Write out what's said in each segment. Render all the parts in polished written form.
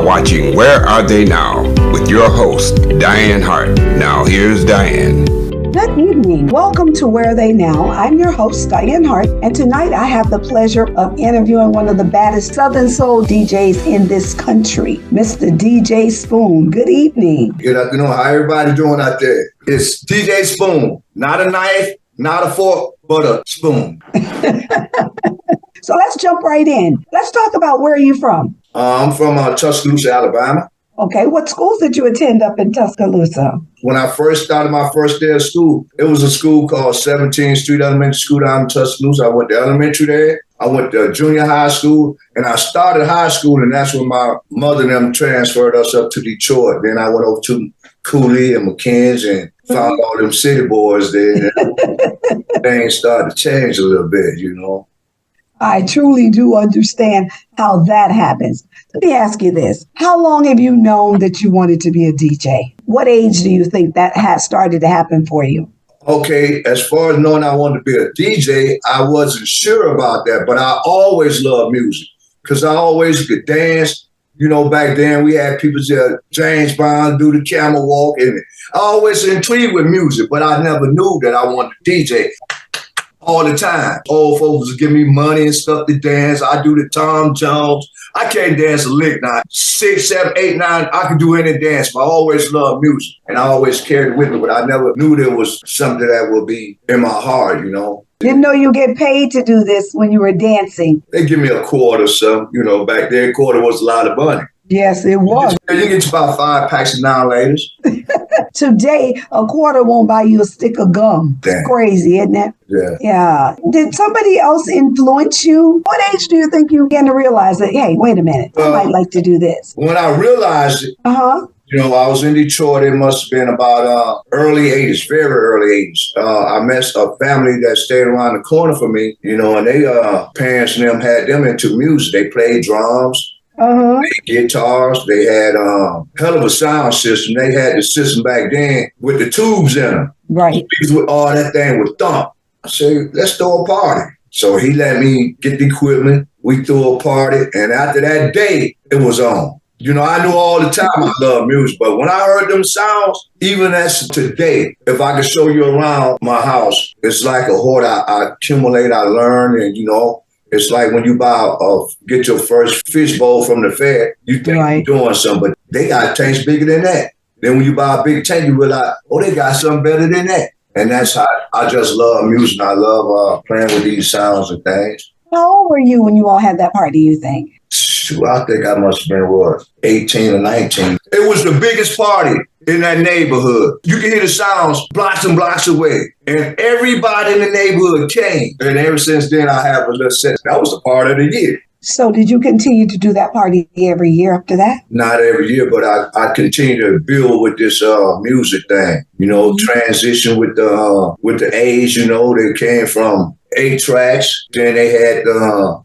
are watching Where Are They Now with your host, Dianne Hart. Now here's Dianne. Good evening. Welcome to Where Are They Now? I'm your host, Dianne Hart, and tonight I have the pleasure of interviewing one of the baddest Southern Soul DJs in this country, Mr. DJ Spoon. Good evening. Good afternoon. How everybody doing out there? It's DJ Spoon. Not a knife, not a fork, but a spoon. So let's jump right in. Let's talk about where are you from? I'm from Tuscaloosa, Alabama. Okay, what schools did you attend up in Tuscaloosa? When I first started my first day of school, it was a school called 17th Street Elementary School down in Tuscaloosa. I went to elementary there. I went to junior high school, and I started high school, and that's when my mother and them transferred us up to Detroit. Then I went over to Cooley and McKinney and found all them city boys there. Things started to change a little bit, you know. I truly do understand how that happens. Let me ask you this. How long have you known that you wanted to be a DJ? What age do you think that has started to happen for you? Okay, as far as knowing I wanted to be a DJ, I wasn't sure about that, but I always loved music because I always could dance. You know, back then we had people say James Bond do the camel walk, and I always intrigued with music, but I never knew that I wanted to DJ. All the time. Old folks would give me money and stuff to dance. I do the Tom Jones. I can't dance a lick now. 6, 7, 8, 9, I can do any dance, but I always loved music. And I always carried it with me, but I never knew there was something that would be in my heart, you know. Didn't know you get paid to do this when you were dancing. They give me a quarter or something, you know, back then, a quarter was a lot of money. Yes, it was. You get about 5 packs of 9 ladies. Today, a quarter won't buy you a stick of gum. Damn. It's crazy, isn't it? Yeah. Yeah. Did somebody else influence you? What age do you think you began to realize that, hey, wait a minute, I might like to do this? When I realized it, you know, I was in Detroit. It must have been about early 80s, very early 80s. I met a family that stayed around the corner from me, you know, and they parents and them had them into music. They played drums. They had guitars. They had hell of a sound system. They had the system back then with the tubes in them. Right. All that thing would thump. I said, let's throw a party. So he let me get the equipment. We threw a party. And after that day, it was on. You know, I knew all the time I love music, but when I heard them sounds, even as today, if I could show you around my house, it's like a hoard. I accumulate, I learn, and, you know, it's like when you get your first fish bowl from the fair, you think you're doing something, but they got tanks bigger than that. Then when you buy a big tank, you realize, oh, they got something better than that. And that's how I just love music. I love playing with these sounds and things. How old were you when you all had that party, you think? I think I must have been, 18 or 19. It was the biggest party in that neighborhood. You can hear the sounds blocks and blocks away. And everybody in the neighborhood came. And ever since then, I have a little sense. That was the part of the year. So did you continue to do that party every year after that? Not every year, but I continue to build with this music thing. You know, transition with the age, you know, they came from 8 tracks. Then they had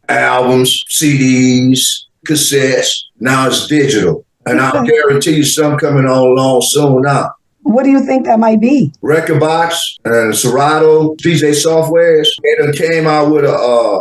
albums, CDs, cassettes. Now it's digital. And I'll guarantee you something coming on along soon now. What do you think that might be? Record Box and Serato, DJ Softwares. They done came out with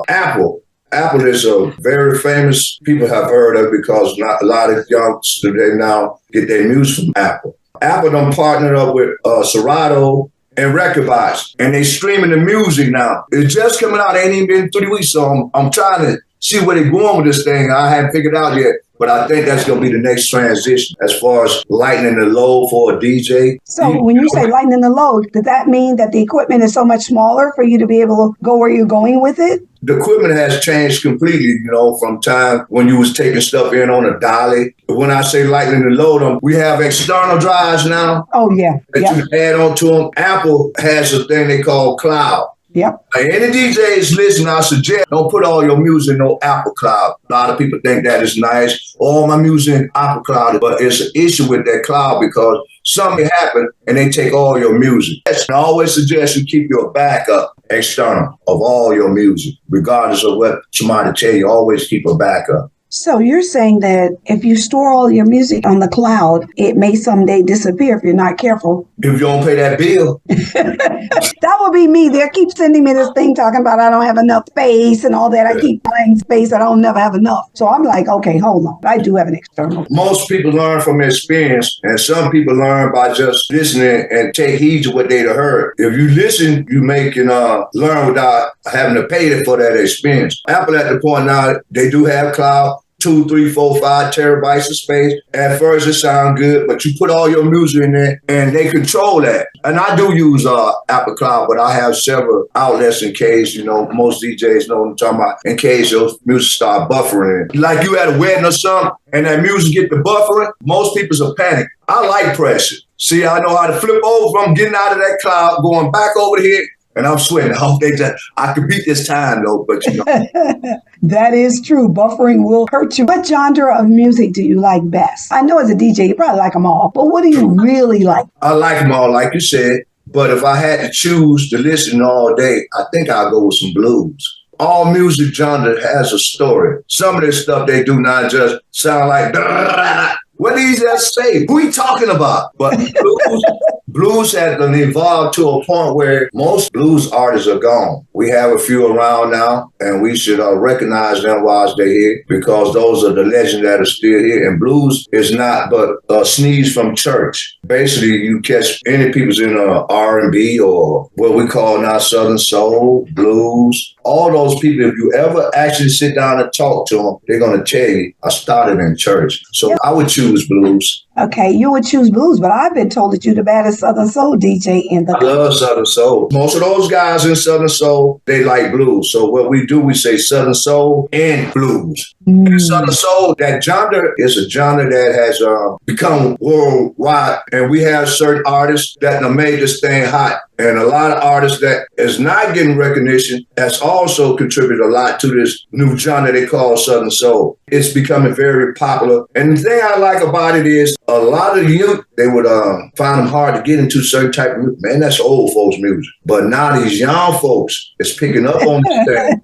Apple. Apple is a very famous, people have heard of because not a lot of youngsters today now get their music from Apple. Apple done partnered up with Serato and Record Box, and they streaming the music now. It's just coming out, it ain't even been 3 weeks, so I'm trying to see where they're going with this thing. I haven't figured out yet, but I think that's going to be the next transition as far as lightening the load for a DJ. So when you say lightening the load, does that mean that the equipment is so much smaller for you to be able to go where you're going with it? The equipment has changed completely, you know, from time when you was taking stuff in on a dolly. But when I say lightening the load, we have external drives now. Oh, yeah. That you can add on to them. Apple has a thing they call cloud. Yep. Any DJs listen, I suggest don't put all your music in no Apple Cloud. A lot of people think that is nice. All my music in Apple Cloud, but it's an issue with that cloud because something happened and they take all your music. I always suggest you keep your backup external of all your music, regardless of what somebody tell you. Always keep a backup. So you're saying that if you store all your music on the cloud, it may someday disappear if you're not careful. If you don't pay that bill. That would be me. They keep sending me this thing talking about I don't have enough space and all that. I keep buying space. I don't never have enough. So I'm like, okay, hold on. I do have an external. Most people learn from experience, and some people learn by just listening and take heed to what they heard. If you listen, you can learn without having to pay for that experience. Apple at the point now, they do have cloud. 2, 3, 4, 5 terabytes of space. At first it sounds good, but you put all your music in there and they control that. And I do use Apple Cloud, but I have several outlets in case, most DJs know what I'm talking about, in case your music start buffering. Like you at a wedding or something and that music get to buffering, most people's a panic. I like pressure. See, I know how to flip over from getting out of that cloud, going back over here. And I'm sweating. I could beat this time, though, but That is true. Buffering will hurt you. What genre of music do you like best? I know as a DJ, you probably like them all, but what do you really like? I like them all, like you said. But if I had to choose to listen all day, I think I'll go with some blues. All music genre has a story. Some of this stuff they do not just sound like, what did he just say? Who he talking about? But blues has evolved to a point where most blues artists are gone. We have a few around now, and we should recognize them while they're here because those are the legends that are still here. And blues is not but a sneeze from church. Basically, you catch any people's in R&B or what we call now Southern soul, blues. All those people, if you ever actually sit down and talk to them, they're going to tell you, I started in church. So I would choose blues. Okay, you would choose blues, but I've been told that you're the baddest Southern Soul DJ in the I love Southern Soul. Most of those guys in Southern Soul, they like blues. So what we do, we say Southern Soul and blues. And Southern Soul, that genre is a genre that has become worldwide. And we have certain artists that have made this thing hot. And a lot of artists that is not getting recognition has also contributed a lot to this new genre they call Southern Soul. It's becoming very popular. And the thing I like about it is a lot of youth, they would find them hard to get into certain type of music. Man, that's old folks' music. But now these young folks is picking up on this thing.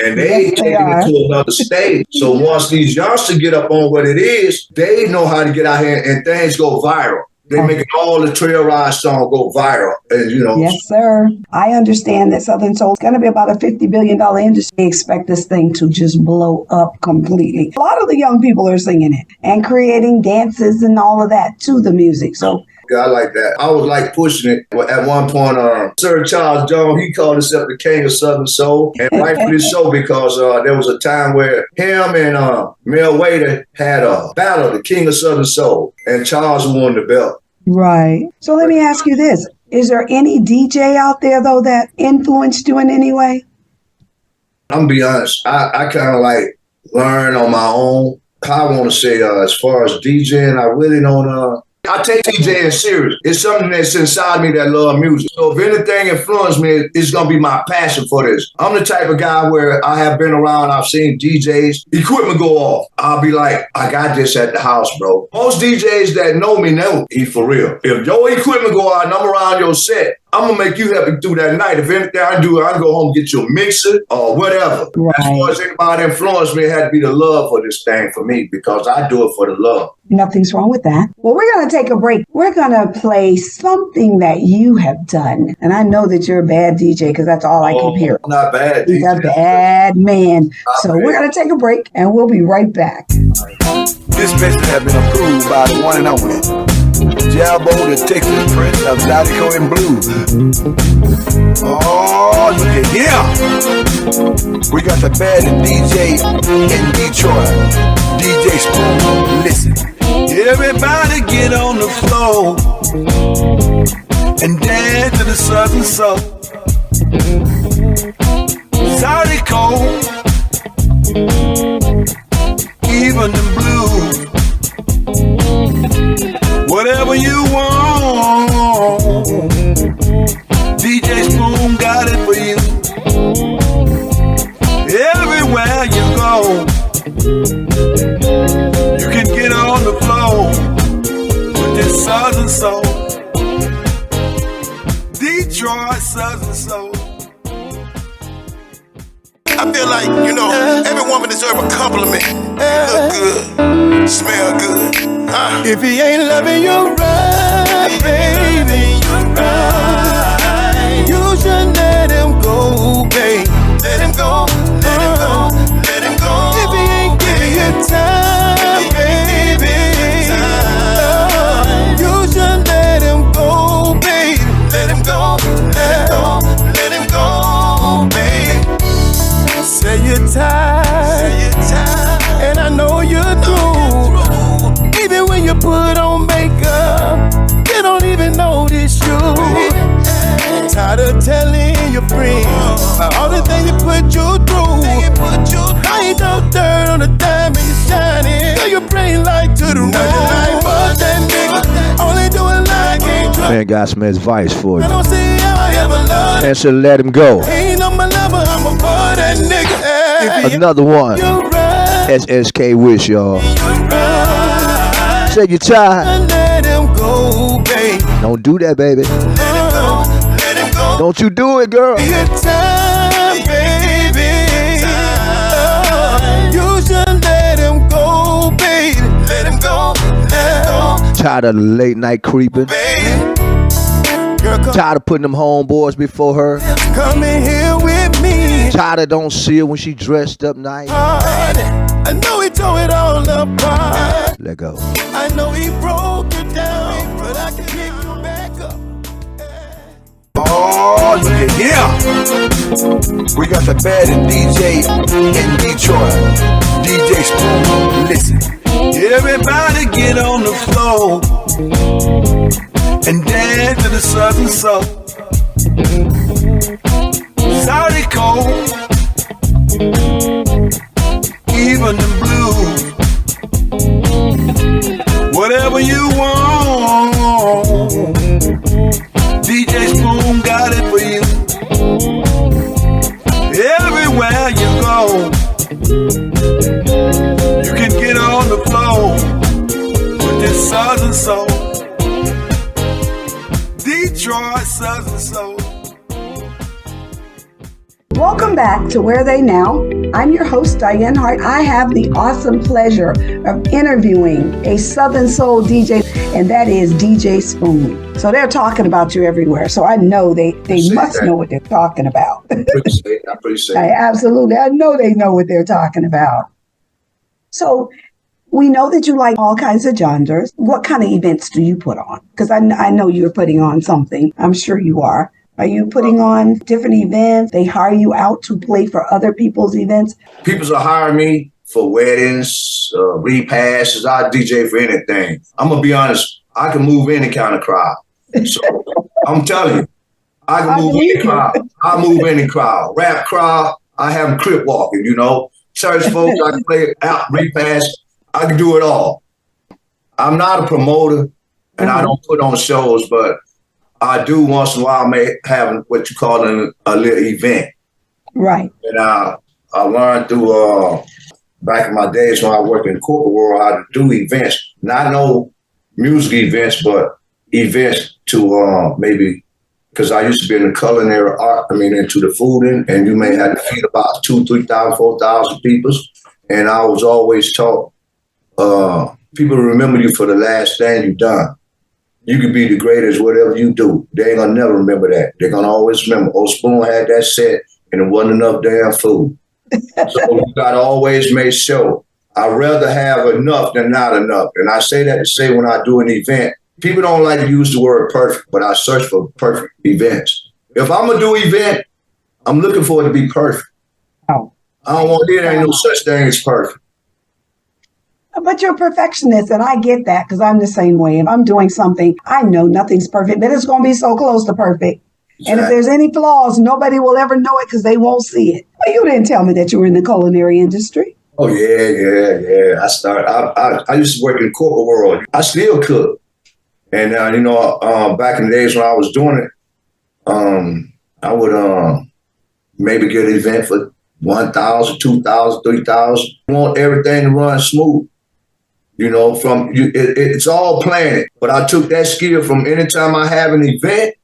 And they taking it to another stage. So once these youngsters get up on what it is, they know how to get out here and things go viral. They make all the trail ride songs go viral. And, Yes, sir. I understand that Southern Soul is going to be about a $50 billion industry. They expect this thing to just blow up completely. A lot of the young people are singing it and creating dances and all of that to the music. So I like that. I was like pushing it. At one point, Sir Charles Jones, he called himself the king of Southern Soul. And rightfully so, because there was a time where him and Mel Wader had a battle, the king of Southern Soul. And Charles won the belt. Right. So let me ask you this. Is there any DJ out there, though, that influenced you in any way? I'm going to be honest. I kind of like learn on my own. I want to say as far as DJing, I really don't I take DJing serious. It's something that's inside me that love music. So if anything influenced me, it's going to be my passion for this. I'm the type of guy where I have been around, I've seen DJs, equipment go off. I'll be like, I got this at the house, bro. Most DJs that know me know he for real. If your equipment go out and I'm around your set, I'm going to make you happy through that night. If anything I do, I go home and get you a mixer or whatever. Right. As far as anybody influenced me, it had to be the love for this thing for me because I do it for the love. Nothing's wrong with that. Well, we're going to take a break. We're going to play something that you have done. And I know that you're a bad DJ because that's all I keep hearing. I'm not bad. He's a bad man. So we're going to take a break and we'll be right back. This message has been approved by the one and only Jalbo, the Texas Prince of Zydeco and Blues. Oh, look at him. We got the baddest DJ in Detroit, DJ Spoon. Listen. Everybody get on the floor and dance to the Southern Soul. Zydeco, even the blues. Whatever you want, DJ Spoon got it for you. Everywhere you go, you can get on the floor with this Southern Soul. Detroit Southern Soul. I feel like, every woman deserves a compliment. If he ain't loving you right, baby, you should let him go, babe. Let him go, let him go, let him go. If he ain't giving you time, baby, you should let him go, babe. Let him go, let him go, let him go, babe. Say you're tired, and I know you're through. Even when you put on makeup, you don't even notice you. Tired of telling your friends about all the things you put you through. I ain't no dirt on the diamond you're shining. Girl, you bring light to the room. Like, fuck that nigga, only doing like ain't trust. Man got some advice for I you. don't see how I ever love. And should let him go. Ain't no my lover, I'm a part that nigga. Another one. You right, SSK Wish, y'all. Say you tired. let him go, babe. Don't do that, baby. Let him go, let him go. Don't you do it, girl. Your time, baby. You should let him go, baby. Let him go, let him go, Tired of the late night creeping. baby. Girl, Tired of putting them homeboys before her. come in here with me. Tired of don't see her when she dressed up nice. I know he tore it all apart. Let go. I know he broke it down, but I can pick you back up. Oh, yeah. We got the baddest DJ in Detroit. DJ Spoon, listen. Everybody get on the floor and dance to the Southern Soul. Saudi cold, even the blues. Whatever you want, DJ Spoon got it for you. Everywhere you go, you can get on the floor with this Southern Soul. Detroit Southern Soul. Welcome back to Where They Now. I'm your host, Dianne Hart. I have the awesome pleasure of interviewing a Southern Soul DJ, and that is DJ Spoon. So they're talking about you everywhere. So I know they must know what they're talking about. I appreciate it. Absolutely. I know they know what they're talking about. So we know that you like all kinds of genres. What kind of events do you put on? Because I know you're putting on something. I'm sure you are. Are you putting on different events? They hire you out to play for other people's events? People will hire me for weddings, repasses. I DJ for anything. I'm going to be honest. I can move any kind of crowd. So I'm telling you, I can move any crowd. I move any crowd. Rap crowd, I have them crip walking, you know. Church folks, I can play out, repass. I can do it all. I'm not a promoter, and I don't put on shows, but I do once in a while may have what you call a little event. Right. And I learned through back in my days when I worked in the corporate world how to do events. Not no music events, but events to maybe, because I used to be in the culinary art, into the food and you may have to feed about 2,000, 3,000, 4,000 people. And I was always taught, people remember you for the last thing you've done. You could be the greatest, whatever you do. They ain't gonna never remember that. They're gonna always remember, old Spoon had that set and it wasn't enough damn food. So you gotta always make sure. I'd rather have enough than not enough. And I say that to say when I do an event, people don't like to use the word perfect, but I search for perfect events. If I'm gonna do an event, I'm looking for it to be perfect. Oh. I don't want there ain't no such thing as perfect. But you're a perfectionist, and I get that because I'm the same way. If I'm doing something, I know nothing's perfect, but it's going to be so close to perfect. Exactly. And if there's any flaws, nobody will ever know it because they won't see it. Well, you didn't tell me that you were in the culinary industry. Oh, yeah. I used to work in the corporate world. I still cook. And, back in the days when I was doing it, I would maybe get an event for 1,000, 2,000, 3,000. I want everything to run smooth. It's all planning. But I took that skill from anytime I have an event,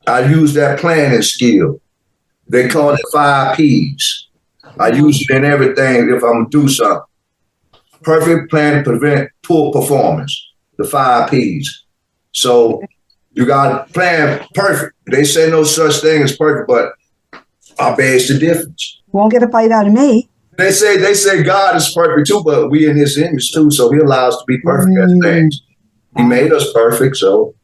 I use that planning skill. They call it 5 Ps. I use it in everything if I'm going to do something. perfect plan to prevent poor performance, the 5 Ps. So you got to plan perfect. They say no such thing as perfect, but I begs the difference. Won't get a fight out of me. They say God is perfect too, but we in his image too, so he allows us to be perfect as things. He made us perfect, so.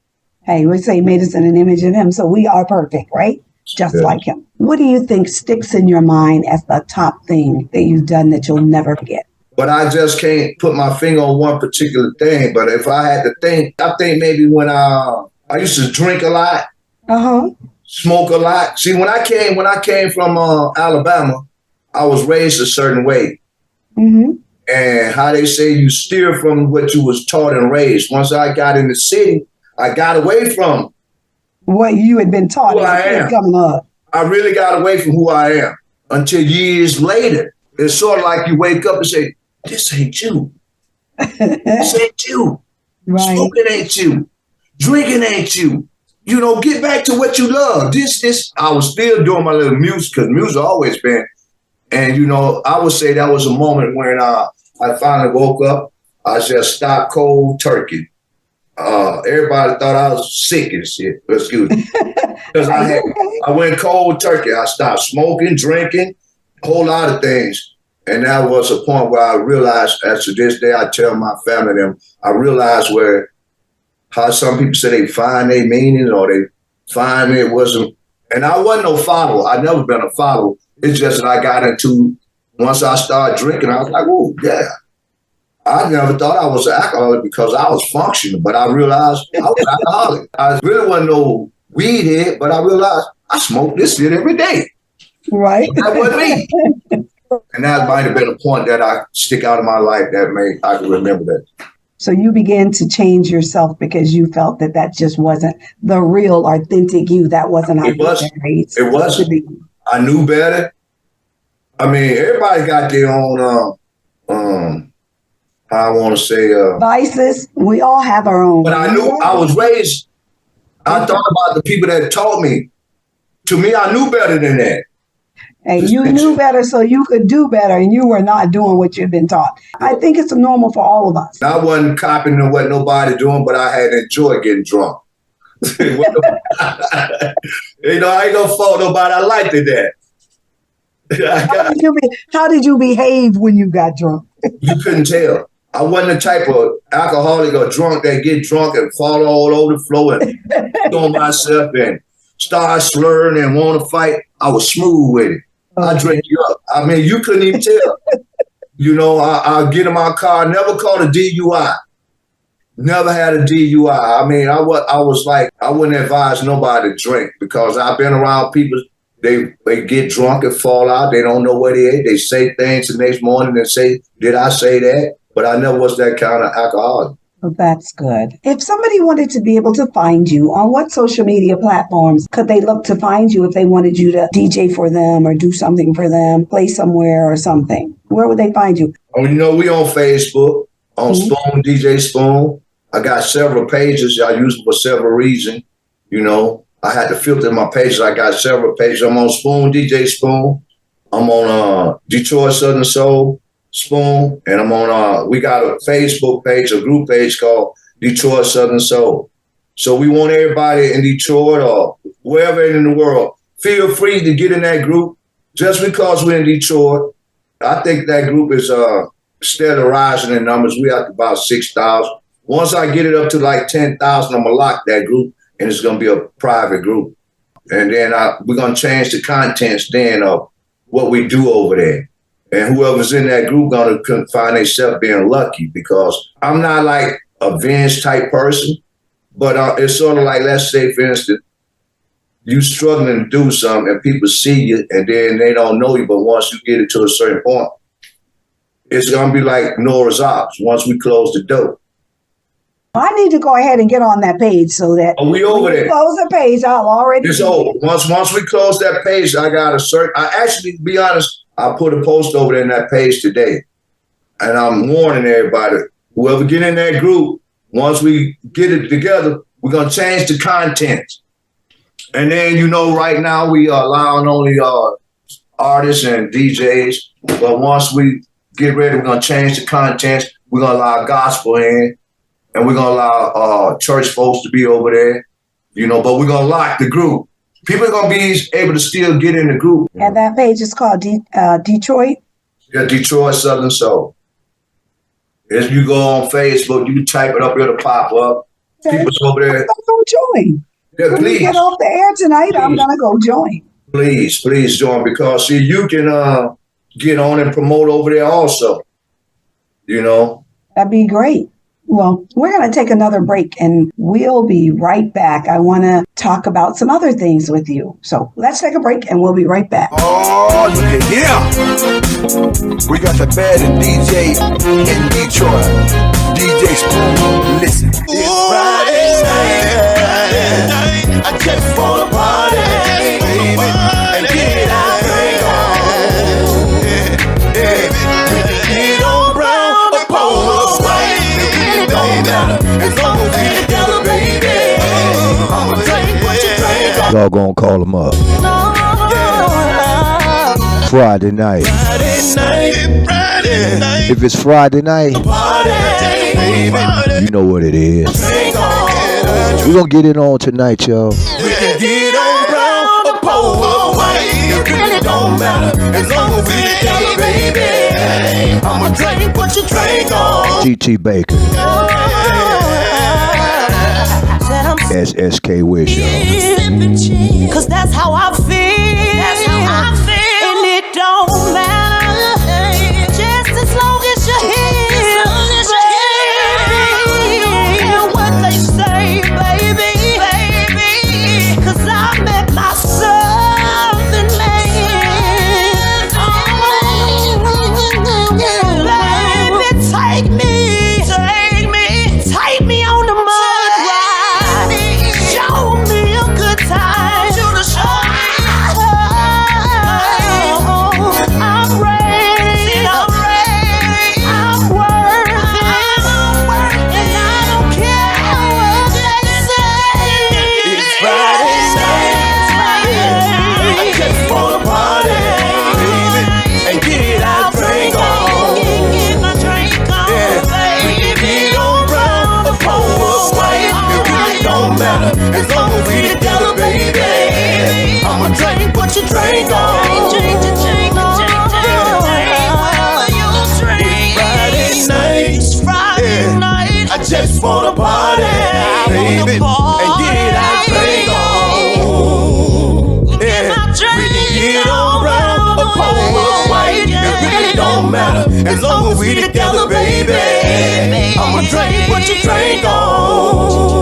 Hey, we say he made us in an image of him, so we are perfect, right? Just like him. What do you think sticks in your mind as the top thing that you've done that you'll never forget? But I just can't put my finger on one particular thing. But if I had to think, I think maybe when I used to drink a lot, smoke a lot. See, when I came from Alabama, I was raised a certain way. And how they say you steer from what you was taught and raised. Once I got in the city, I got away from what you had been taught as coming up. I really got away from who I am until years later. It's sort of like you wake up and say, this ain't you. This ain't you. Right. Smoking ain't you. Drinking ain't you. You know, get back to what you love. This. I was still doing my little music because music always been. And, you know, I would say that was a moment when I finally woke up. I just stopped cold turkey. Everybody thought I was sick and shit. Excuse me. Because I went cold turkey. I stopped smoking, drinking, a whole lot of things. And that was a point where I realized, as to this day, I tell my family them, I realized how some people say they find their meaning or they find it wasn't. And I wasn't no follower. I never been a follower. It's just that I got into, once I started drinking, I was like, oh, yeah. I never thought I was an alcoholic because I was functioning, but I realized I was alcoholic. I really wasn't no weed head, but I realized I smoked this shit every day. Right. That wasn't me. And that might have been a point that I stick out of my life I can remember that. So you began to change yourself because you felt that just wasn't the real, authentic you. That wasn't how it wasn't. I knew better. I mean, everybody got their own, I want to say vices. We all have our own. But I knew I was raised. I thought about the people that taught me. To me, I knew better than that. And you knew better so you could do better, and you were not doing what you've been taught. I think it's normal for all of us. I wasn't copying what nobody doing, but I had enjoyed getting drunk. You know, I ain't gonna fault nobody. I liked it that. How did you behave when you got drunk? You couldn't tell. I wasn't the type of alcoholic or drunk that get drunk and fall all over the floor and on myself and start slurring and want to fight. I was smooth with it. I drink you up. I mean, you couldn't even tell. You know, I'll get in my car. Never caught a DUI. Never had a DUI. I mean, I was like, I wouldn't advise nobody to drink because I've been around people. They get drunk and fall out. They don't know what it is. They say things the next morning and say, did I say that? But I never was that kind of alcoholic. Well, that's good. If somebody wanted to be able to find you, on what social media platforms could they look to find you if they wanted you to DJ for them or do something for them, play somewhere or something? Where would they find you? Oh, you know, we on Facebook, on Spoon, DJ Spoon. I got several pages. I use them for several reasons. You know, I had to filter my pages. I got several pages. I'm on Spoon, DJ Spoon. I'm on Detroit Southern Soul Spoon, and I'm on we got a Facebook page, a group page called Detroit Southern Soul. So we want everybody in Detroit or wherever in the world, feel free to get in that group. Just because we're in Detroit, I think that group is steadily rising in numbers. We at about 6,000. Once I get it up to like 10,000, I'm gonna lock that group, and it's gonna be a private group. And then we're gonna change the contents then of what we do over there. And whoever's in that group gonna find themselves being lucky because I'm not like a Vince type person, but it's sort of like, let's say, for instance, you struggling to do something and people see you and then they don't know you, but once you get it to a certain point, it's gonna be like Noah's Ark once we close the door. I need to go ahead and get on that page so that we over there. Close the page, I'll already. It's over. Once we close that page, I got a certain. I actually, to be honest, I put a post over there in that page today, and I'm warning everybody: whoever get in that group, once we get it together, we're gonna change the content. And then, you know, right now we are allowing only artists and DJs, but once we get ready. We're going to change the content. We're going to allow gospel in, and we're going to allow church folks to be over there, but we're going to lock the group. People are going to be able to still get in the group. And that page is called Detroit? Yeah, Detroit Southern Soul. As you go on Facebook, you can type it up, it'll pop up. Okay. People's over there. I'm going to go join. Yeah, When please. we get off the air tonight, I'm going to go join. Please join, because see, you can get on and promote over there also. That'd be great. Well, we're going to take another break and we'll be right back. I want to talk about some other things with you. So let's take a break and we'll be right back. Oh, yeah. We got the baddest DJ in Detroit. DJ Spoon, listen. It's Friday night. I just want to party, baby, and get our drink on. We can get on brown or polo white. It don't matter as long as we together, baby. I'ma drink what you drink on. Y'all gonna call them up. Friday night. If it's Friday night, you know what it is. We're gonna get it on tonight, y'all. We can get on brown or polo white. It really don't matter as long as we together, baby. I'ma drink what you drink on. G.T. Baker. SSK Wish, y'all. Cause that's how I feel. That's how I feel. And it don't matter. Just as long as you're here. And what they say, baby. Cause I met myself in man. Baby, take me on the mud ride. Show me a good time. I'm ready. I'm worthy. And I don't care what they say. It's Friday night. I just wanna party, baby, and get our drink on. Get my drink on, We can get on brown or polo white. It really don't matter as long as we together, baby. I'ma drink what you drink on. It's Friday night. I just wanna party, baby, and get our drink on. We can get on brown or polo white. It really don't matter as long as we together, baby. I'ma drink what you drink on.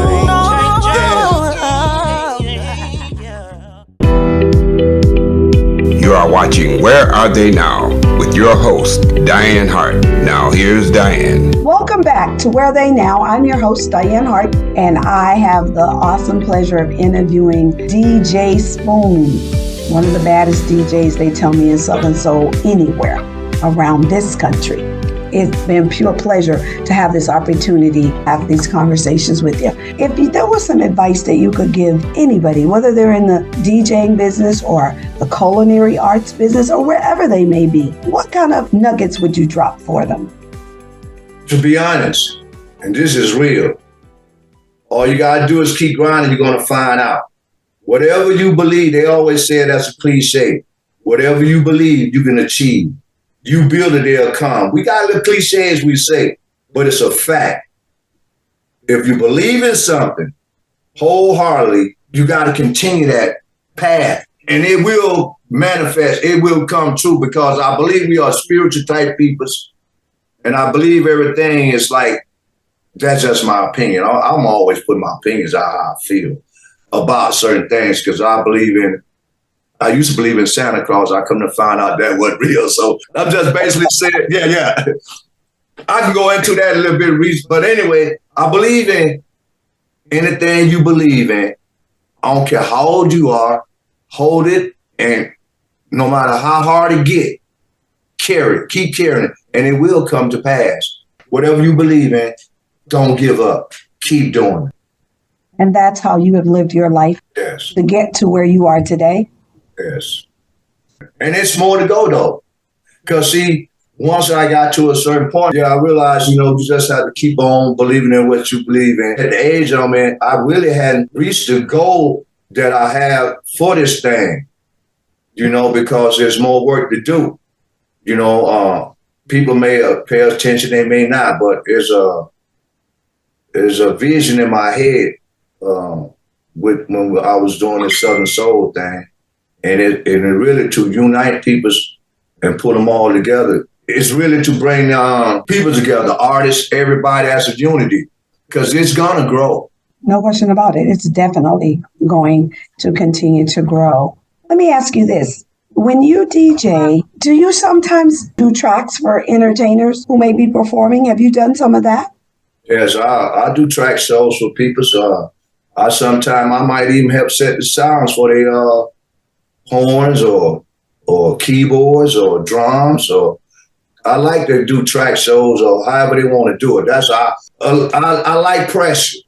You are watching Where Are They Now with your host, Dianne Hart. Now here's Dianne. Welcome back to Where They Now. I'm your host, Dianne Hart, and I have the awesome pleasure of interviewing DJ Spoon, one of the baddest DJs, they tell me, in Southern Soul anywhere around this country. It's been pure pleasure to have this opportunity, have these conversations with you. If there was some advice that you could give anybody, whether they're in the DJing business or the culinary arts business or wherever they may be, what kind of nuggets would you drop for them? To be honest, and this is real, all you gotta do is keep grinding, you're gonna find out. Whatever you believe, they always say that's a cliche. Whatever you believe, you can achieve. You build it, they'll come. We got little cliches we say, but it's a fact. If you believe in something wholeheartedly, you got to continue that path, and it will manifest. It will come true, because I believe we are spiritual type peoples, and I believe everything is like, that's just my opinion. I'm always putting my opinions out how I feel about certain things, because I used to believe in Santa Claus. I come to find out that wasn't real. So I'm just basically saying, yeah. I can go into that a little bit, but anyway, I believe in anything you believe in. I don't care how old you are, hold it, and no matter how hard it get, keep carrying it, and it will come to pass. Whatever you believe in, don't give up. Keep doing it. And that's how you have lived your life Yes. to get to where you are today. Yes. And it's more to go, though. Because, see, once I got to a certain point, I realized, you just have to keep on believing in what you believe in. At the age I'm in, I really hadn't reached the goal that I have for this thing, because there's more work to do. People may pay attention, they may not, but there's a vision in my head when I was doing the Southern Soul thing, and it really to unite people and put them all together. It's really to bring people together, artists, everybody as a unity, because it's gonna grow. No question about it. It's definitely going to continue to grow. Let me ask you this. When you DJ, do you sometimes do tracks for entertainers who may be performing? Have you done some of that? Yes, I do track shows for people. So I might even help set the sounds for their horns or keyboards or drums. Or I like to do track shows or however they want to do it. That's I like pressure.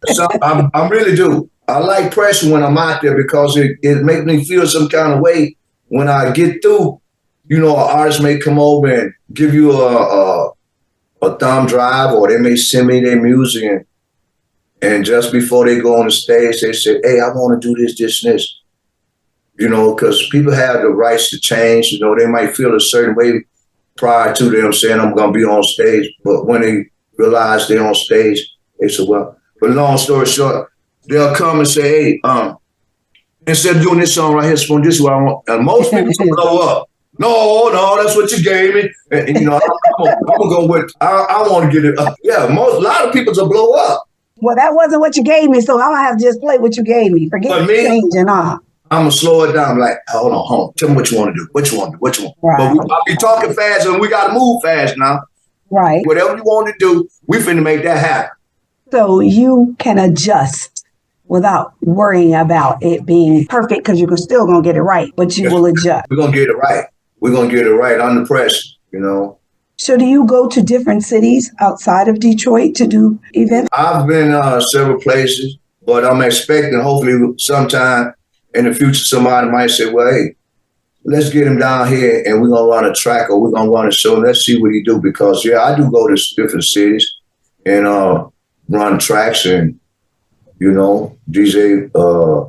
So I really do. I like pressure when I'm out there because it makes me feel some kind of way. When I get through, an artist may come over and give you a thumb drive, or they may send me their music, and just before they go on the stage, they say, "Hey, I want to do this, this, and this." Because people have the rights to change. They might feel a certain way prior to them saying, "I'm going to be on stage," but when they realize they're on stage, they say, "Well." But long story short, they'll come and say, "Hey, instead of doing this song right here, Spoon, this is what I want." And most people blow up. No, that's what you gave me. And I'm gonna go with. I want to get it. A lot of people will blow up. Well, that wasn't what you gave me, so I'm gonna have to just play what you gave me. Forget the change and all. I'm gonna slow it down. Like, hold on. Tell me what you want to do. What you want to do? What you want? Right. But I'll be talking fast, and we gotta move fast now. Right. Whatever you want to do, we finna make that happen. So you can adjust without worrying about it being perfect, because you're still going to get it right, but you will adjust. We're going to get it right. We're going to get it right under pressure, So do you go to different cities outside of Detroit to do events? I've been several places, but I'm expecting hopefully sometime in the future somebody might say, well, hey, let's get him down here and we're going to run a track or we're going to run a show. Let's see what he do. Because, I do go to different cities and run tracks and, DJ,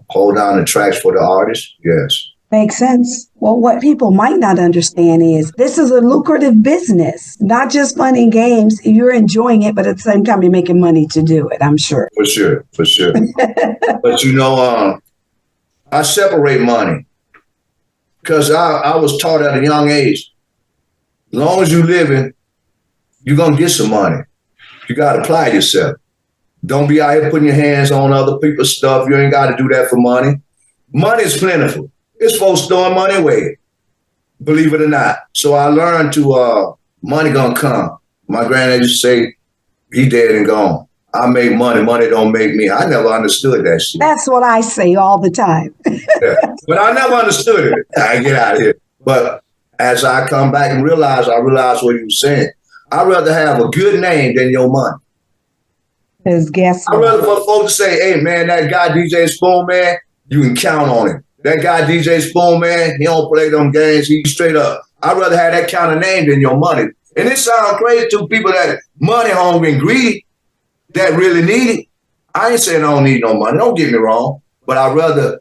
hold down the tracks for the artists. Yes. Makes sense. Well, what people might not understand is this is a lucrative business, not just fun and games. You're enjoying it, but at the same time, you're making money to do it, I'm sure. For sure. But, I separate money because I was taught at a young age, as long as you're living, you're going to get some money. You got to apply yourself. Don't be out here putting your hands on other people's stuff. You ain't got to do that for money. Money is plentiful. It's folks throwing money away, believe it or not. So I learned to, money gonna come. My granddad used to say, he dead and gone. I make money, money don't make me. I never understood that shit. That's what I say all the time. Yeah. But I never understood it. I get out of here. But as I come back and realize what he was saying. I'd rather have a good name than your money. Because guess what? I'd rather for folks to say, hey, man, that guy DJ Spoon, man, you can count on him. That guy DJ Spoon, man, he don't play them games. He's straight up. I'd rather have that kind of name than your money. And it sounds crazy to people that money hungry and greedy that really need it. I ain't saying I don't need no money. Don't get me wrong. But I'd rather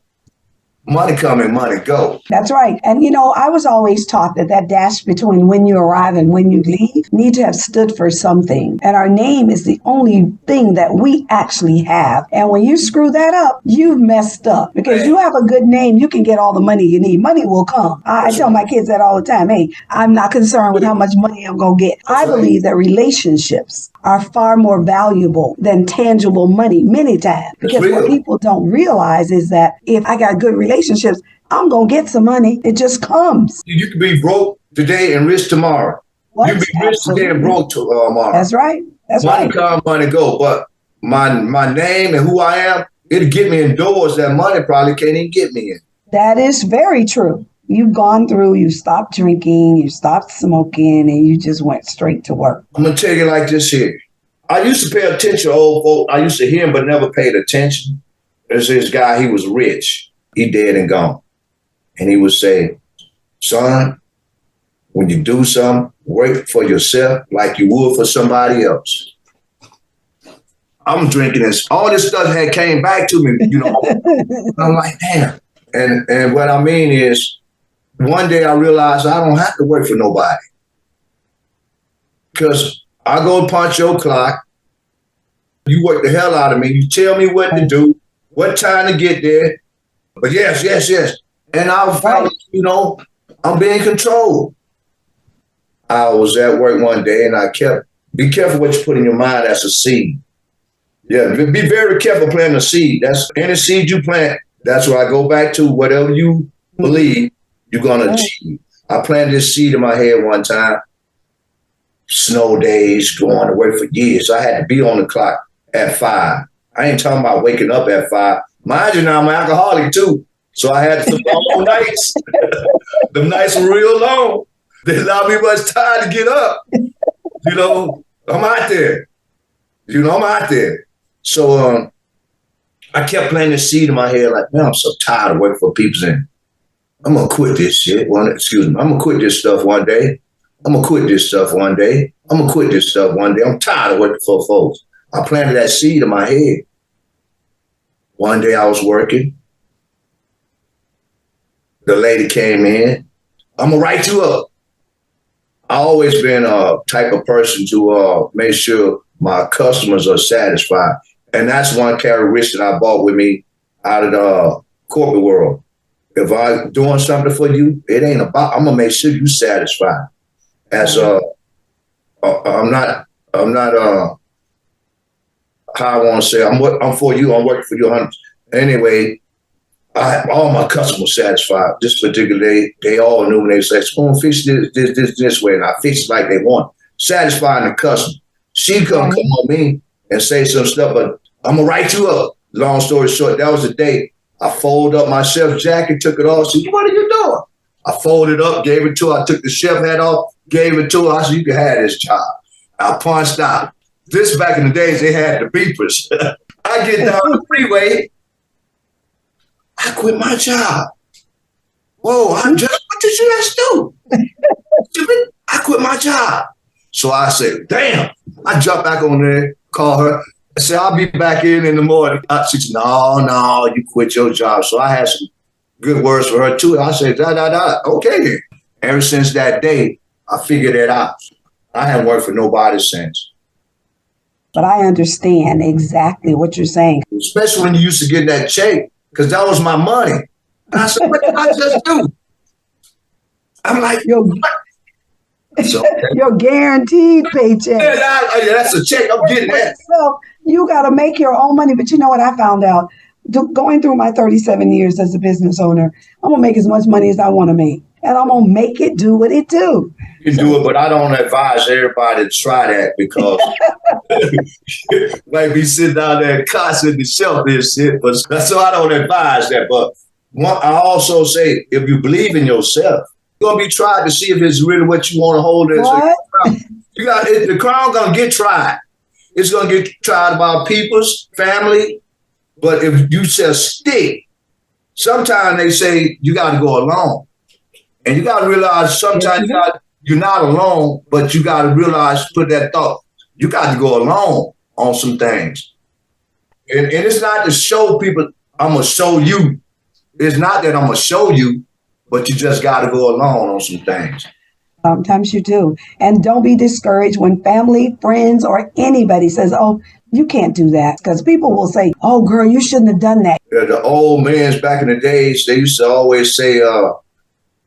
money come and money go. That's right. And, I was always taught that dash between when you arrive and when you leave need to have stood for something. And our name is the only thing that we actually have. And when you screw that up, you've messed up. Because you have a good name, you can get all the money you need. Money will come. I tell my kids that all the time. Hey, I'm not concerned with how much money I'm going to get. I believe that relationships are far more valuable than tangible money many times. Because what people don't realize is that if I got good relationships, I'm going to get some money. It just comes. You could be broke today and rich tomorrow. You can be rich today and broke tomorrow. That's right. Money come, money go. But my name and who I am, it'll get me in doors that money probably can't even get me in. That is very true. You've gone through, you stopped drinking, you stopped smoking, and you just went straight to work. I'm going to tell you like this here. I used to pay attention to old folk. I used to hear him, but never paid attention. There's this guy, he was rich. He dead and gone. And he would say, son, when you do something, work for yourself like you would for somebody else. I'm drinking this. All this stuff had came back to me, you know. I'm like, damn. And what I mean is, one day I realized I don't have to work for nobody. Because I go punch your clock. You work the hell out of me. You tell me what to do, what time to get there. But yes. And I found, you know, I'm being controlled. I was at work one day and be careful what you put in your mind. That's a seed. Yeah, be very careful planting a seed. That's any seed you plant. That's where I go back to. Whatever you believe, you're going to achieve. I planted this seed in my head one time. Snow days, going to work for years. I had to be on the clock at 5. I ain't talking about waking up at 5. Mind you now, I'm an alcoholic too. So I had some long nights. The nights were real long. They allowed me much time to get up. You know, I'm out there. So I kept planting this seed in my head like, man, I'm so tired of working for people. And I'm going to quit this shit. I'm going to quit this stuff one day. I'm going to quit this stuff one day. I'm going to quit this stuff one day. I'm tired of working for folks. I planted that seed in my head. One day I was working. The lady came in. I'm going to write you up. I always been a type of person to make sure my customers are satisfied. And that's one characteristic I brought with me out of the corporate world. If I'm doing something for you, it ain't about, I'm going to make sure you're satisfied. As I'm not how I want to say, I'm for you, I'm working for you. Anyway, all my customers satisfied. This particular day, they all knew when they said, "Spoon, fix this way," and I fix it like they want. Satisfying the customer. She come on me and say some stuff, but I'm gonna write you up. Long story short, that was the day I folded up my chef's jacket, took it off. She said, "What are you doing?" I folded up, gave it to her. I took the chef hat off, gave it to her. I said, "You can have this job." I punched out. This back in the days, they had the beepers. I get down the freeway. I quit my job. Whoa, what did you just do? I quit my job. So I said, damn. I jumped back on there, call her. I said, I'll be back in the morning. She said, no, you quit your job. So I had some good words for her too. I said, okay. Ever since that day, I figured it out. I haven't worked for nobody since. But I understand exactly what you're saying. Especially when you used to get that check, because that was my money. And I said, what did I just do? I'm like, your guaranteed paycheck. Yeah, that's a check. I'm getting that. So you got to make your own money. But you know what I found out? Going through my 37 years as a business owner, I'm going to make as much money as I want to make. And I'm going to make it do what it do. You can do it, but I don't advise everybody to try that because might be sitting down there constantly shelf this shit. But so I don't advise that. But I also say, if you believe in yourself, you're going to be tried to see if it's really what you want to hold. The crown going to get tried. It's going to get tried by people's family. But if you just stick, sometimes they say you got to go alone. And you got to realize sometimes you're not alone, but you got to realize, put that thought, you got to go alone on some things. And it's not to show people, I'm going to show you. It's not that I'm going to show you, but you just got to go alone on some things. Sometimes you do. And don't be discouraged when family, friends, or anybody says, oh, you can't do that. Because people will say, oh, girl, you shouldn't have done that. The old mans back in the days, they used to always say,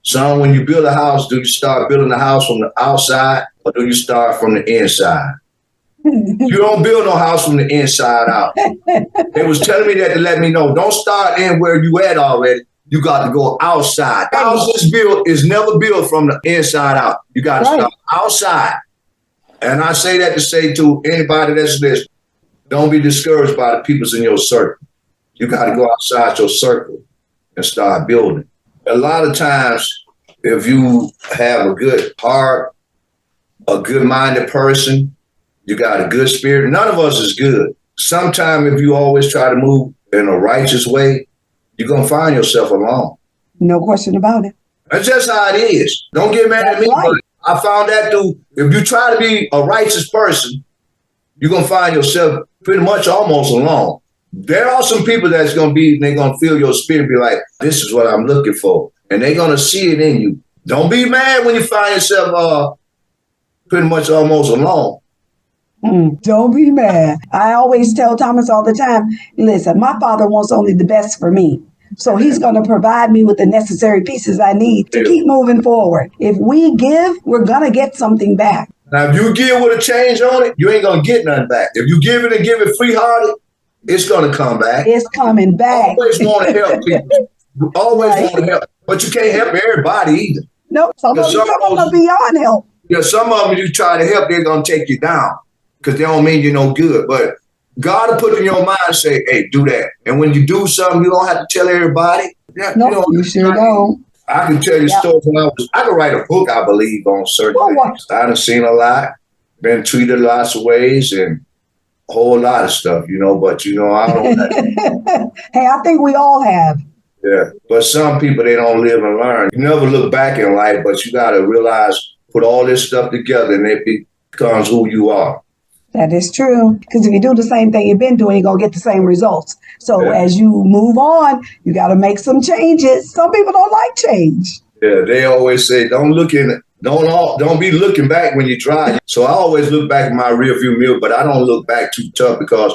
son, when you build a house, do you start building the house from the outside or do you start from the inside? You don't build no house from the inside out. They was telling me that to let me know, don't start in where you at already. You got to go outside. The house is never built from the inside out. You got to start outside. And I say that to say to anybody that's listening, don't be discouraged by the peoples in your circle. You got to go outside your circle and start building. A lot of times, if you have a good heart, a good-minded person, you got a good spirit. None of us is good. Sometimes if you always try to move in a righteous way, you're going to find yourself alone. No question about it. That's just how it is. Don't get mad at me, but I found that if you try to be a righteous person, you're going to find yourself pretty much almost alone. There are some people they're going to feel your spirit and be like, this is what I'm looking for. And they're going to see it in you. Don't be mad when you find yourself pretty much almost alone. Don't be mad. I always tell Thomas all the time, listen, my father wants only the best for me. So he's going to provide me with the necessary pieces I need to keep moving forward. If we give, we're going to get something back. Now, if you give with a change on it, you ain't going to get nothing back. If you give it and give it free-hearted, it's going to come back. It's coming back. Always want to help people. Always want to help. But you can't help everybody either. Nope. Some of them are beyond help. Yeah, some of them you try to help, they're going to take you down because they don't mean you're no good. But God will put in your mind and say, hey, do that. And when you do something, you don't have to tell everybody. Yeah, no, you sure don't. I can tell you stories when I can write a book, I believe, on certain things. I done seen a lot, been treated lots of ways, and a whole lot of stuff, but, I don't. Hey, I think we all have. Yeah, but some people, they don't live and learn. You never look back in life, but you got to realize, put all this stuff together, and it becomes who you are. That is true. Because if you do the same thing you've been doing, you're going to get the same results. So as you move on, you got to make some changes. Some people don't like change. Yeah, they always say, don't be looking back when you drive. So I always look back at my rearview mirror, but I don't look back too tough because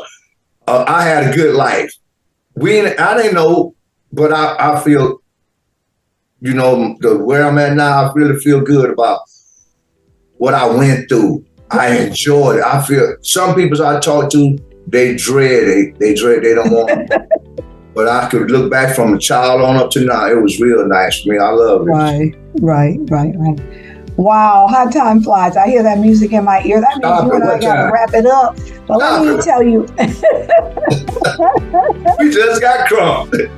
I had a good life. I didn't know, but I feel, where I'm at now, I really feel good about what I went through. I enjoyed it. I feel some people I talk to, they dread. They don't want it. But I could look back from a child on up to now. It was real nice for me. I love it. Right. Wow, how time flies. I hear that music in my ear. That means you and I got to wrap it up. But let me tell you. We just got crumbed.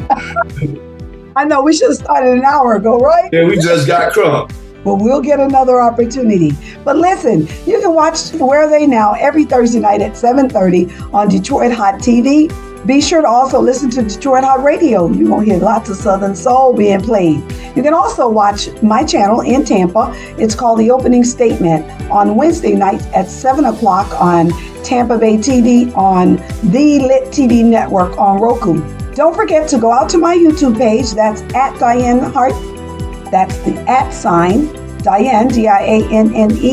I know, we should have started an hour ago, right? Yeah, we just got crumbed. But we'll get another opportunity. But listen, you can watch Where Are They Now every Thursday night at 7:30 on Detroit Hot TV. Be sure to also listen to Detroit Hot Radio. You're going to hear lots of Southern Soul being played. You can also watch my channel in Tampa. It's called The Opening Statement on Wednesday nights at 7 o'clock on Tampa Bay TV on the Lit TV network on Roku. Don't forget to go out to my YouTube page. That's at Dianne Hart. That's the @ Dianne, DIANNEHART.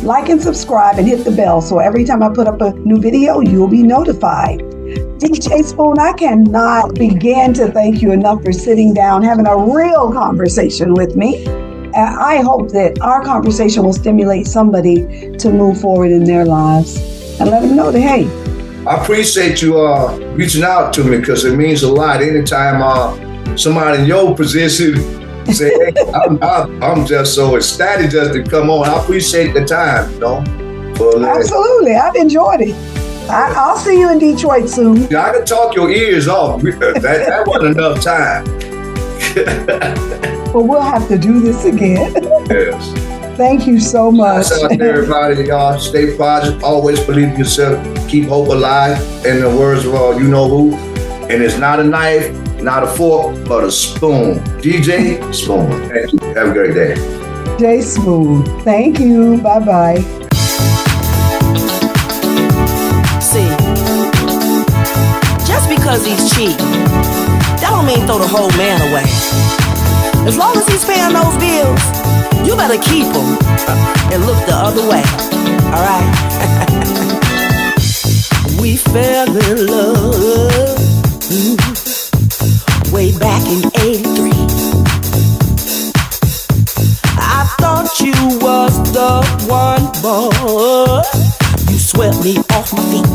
Like and subscribe and hit the bell so every time I put up a new video, you'll be notified. DJ Spoon, I cannot begin to thank you enough for sitting down, having a real conversation with me. And I hope that our conversation will stimulate somebody to move forward in their lives and let them know that, hey. I appreciate you reaching out to me because it means a lot. Anytime somebody in your position say, hey, I'm just so ecstatic just to come on. I appreciate the time, Absolutely. I've enjoyed it. I'll see you in Detroit soon. Yeah, I can talk your ears off. That wasn't enough time. But we'll have to do this again. Yes. Thank you so much. Shout out to everybody, y'all. Stay positive. Always believe in yourself. Keep hope alive. In the words of you know who. And it's not a knife, not a fork, but a spoon. DJ Spoon. Thank you. Have a great day. DJ Spoon. Thank you. Bye-bye. See, just because he's cheap, that don't mean throw the whole man away. As long as he's paying those bills, you better keep him and look the other way. All right? We fell in love way back in '83. I thought you was the one, boy. You swept me off my feet.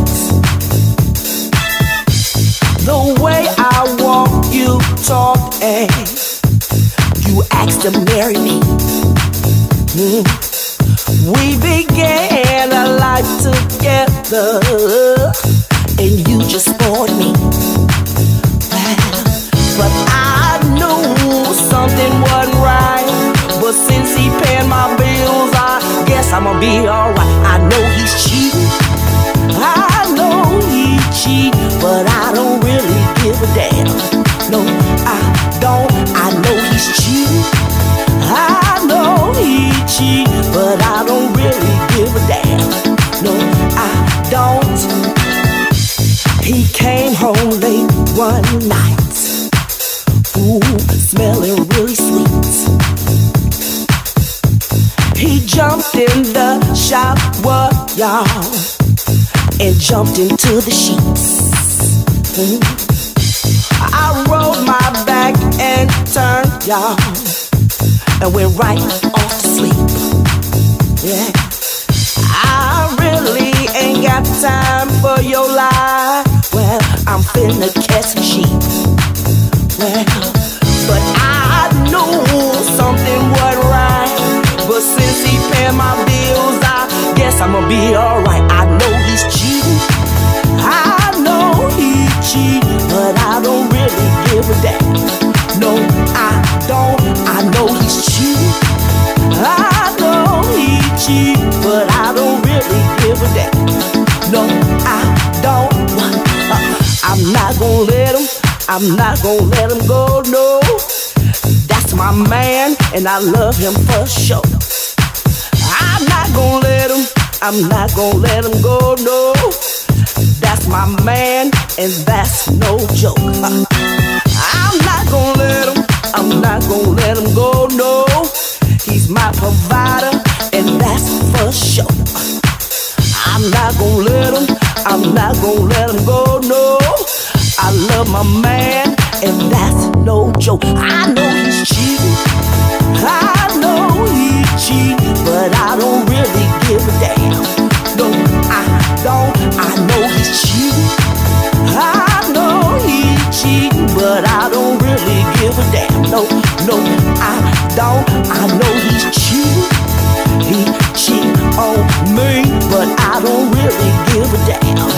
The way I walk, you talk, and you asked to marry me. We began a life together, and you just spoiled me. But I knew something wasn't right. But since he paid my bills, I guess I'ma be alright. I know he's cheating, I know he cheat, but I don't really give a damn. No, I don't. I know he's cheating, I know cheat, but I don't really give a damn. No, I don't. He came home late one night, ooh, smelling really sweet. He jumped in the shower, y'all, and jumped into the sheets. I rolled my back and turned, y'all, and went right off to sleep. Yeah, I really ain't got time for your lie. Well, I'm finna catch some sheep. Well, but I knew something wasn't right. But since he paid my bills, I guess I'ma be alright. I know he's cheating, I know he cheating, but I don't really give a damn. No, I don't. I know he's cheating, I know he cheating, but I don't really give a damn. No, I don't. I'm not gonna let him. I'm not gonna let him go. No, that's my man, and I love him for sure. I'm not gonna let him. I'm not gonna let him go. No, that's my man, and that's no joke. I'm not gonna let him. I'm not gonna let him go. No, he's my provider, and that's for sure. I'm not gonna let him. I'm not gonna let him go. No, I love my man, and that's no joke. I know he's cheating, I know he's cheating, but I don't really give a damn. No, I don't. I know he's cheating, I know he's cheating, but I don't really give a damn. No, no, I don't. I know he's cheating, he cheat on me, but I don't really give a damn.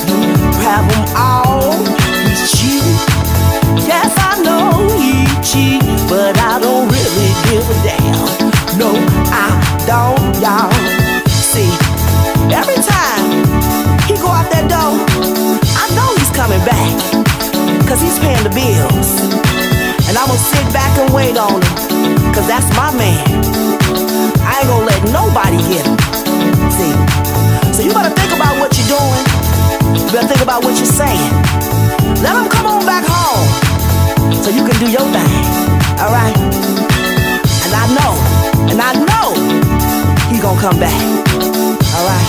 You have him all, he's cheating. Yes, I know he cheat, but I don't really give a damn. No, I don't, y'all. See, every time he go out that door, I know he's coming back, cause he's paying the bills. And I'm gonna sit back and wait on him, cause that's my man. I ain't gonna let nobody get him. See, so you better think about what you're doing. You better think about what you're saying. Let him come on back home, so you can do your thing, alright? And I know he gonna come back, alright?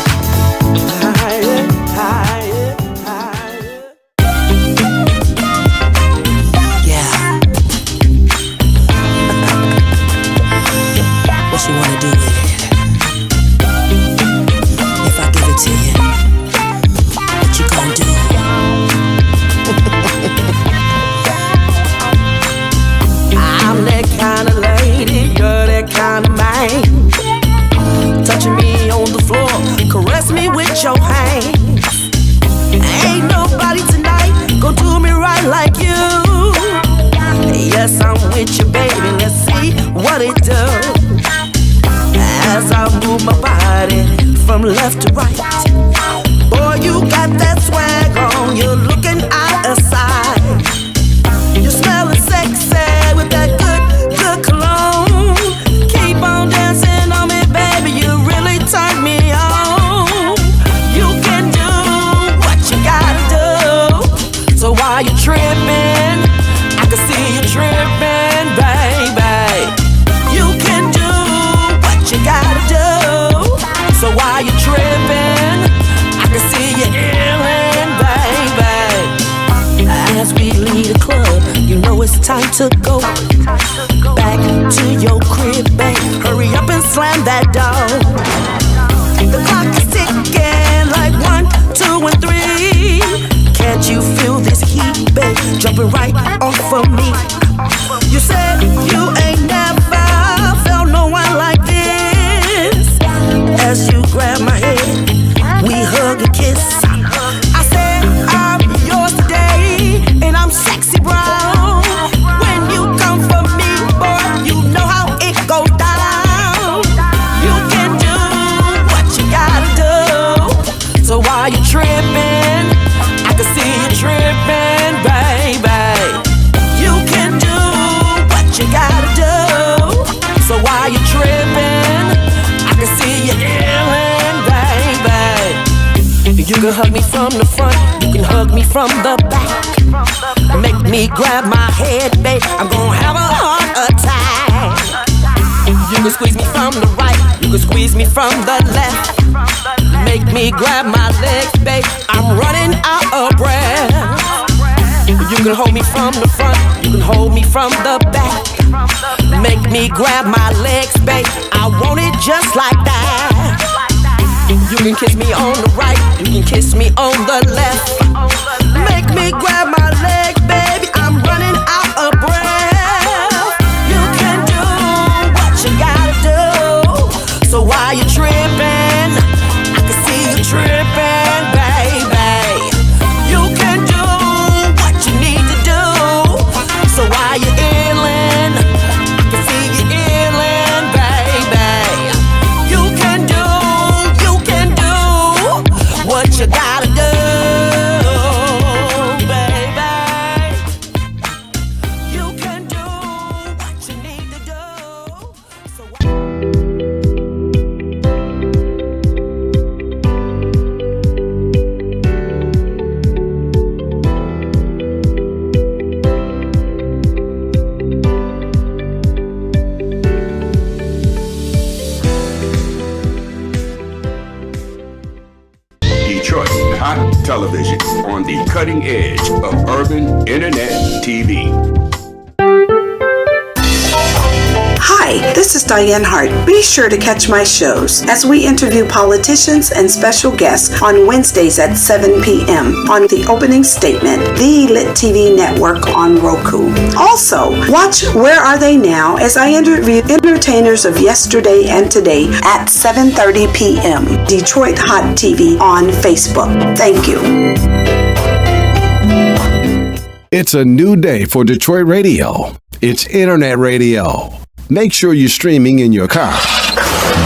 Yeah. What you wanna do with it? If I give it to you, what you gonna do? I'm that kind of lady, you're that kind of man. Touching me on the floor, caress me with your hands. Ain't nobody tonight gonna do me right like you. Yes, I'm with you, baby, let's see what it does. As I move my body from left to right, boy, you got that swag on, you're looking out of sight. You smelling sexy with that good cologne. Keep on dancing on me, baby, you really turn me on. You can do what you gotta do. So while you tripping, I can see you tripping, baby. You can do what you gotta do. So while you tripping, I can see you illin', baby. As we leave the club, you know it's time to go back to your crib, babe. Hurry up and slam that door. The clock is ticking like 1, 2, and 3. Can't you feel this heat, babe, jumping right off of me? You said you ain't never felt no one like this. As you grab my head, we hug and kiss. I said I'm yours today, and I'm sexy brown. When you come for me, boy, you know how it goes down. You can do what you gotta do. So while you tripping, I can see you tripping, baby. You can You can hug me from the front, you can hug me from the back. Make me grab my head, babe, I'm gonna have a heart attack. You can squeeze me from the right, you can squeeze me from the left. Make me grab my legs, babe, I'm running out of breath. You can hold me from the front, you can hold me from the back. Make me grab my legs, babe, I want it just like that. You can kiss me on the right, you can kiss me on the left. Make me grab my legs, baby, I'm running out of breath. You can do what you gotta do. So why you tripping? I can see you tripping, baby. You can do what you need to do. So why you illin'? I can see you illin', baby. You can do what you gotta do, baby. You can do what you need to do. Detroit Hot Television on the cutting edge of urban internet TV. Hi, this is Dianne Hart. Be sure to catch my shows as we interview politicians and special guests on Wednesdays at 7 p.m. on The Opening Statement, the Lit TV network on Roku. Also, watch Where Are They Now as I interview entertainers of yesterday and today at 7:30 p.m. Detroit Hot TV on Facebook. Thank you. It's a new day for Detroit radio. It's internet radio. Make sure you're streaming in your car.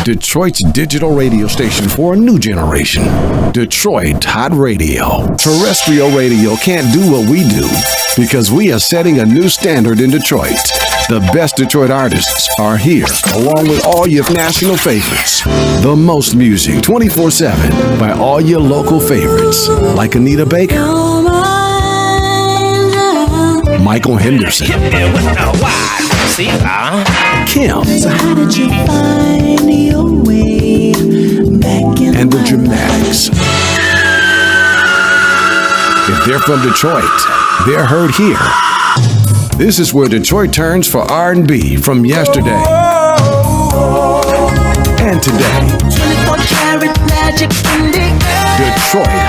Detroit's digital radio station for a new generation. Detroit Hot Radio. Terrestrial radio can't do what we do because we are setting a new standard in Detroit. The best Detroit artists are here, along with all your national favorites. The most music 24/7 by all your local favorites, like Anita Baker, Michael Henderson, Kim, So how did you find your way back in and the Dramatics. If they're from Detroit, they're heard here. This is where Detroit turns for R&B from yesterday and today. 24 karat magic in the air. Detroit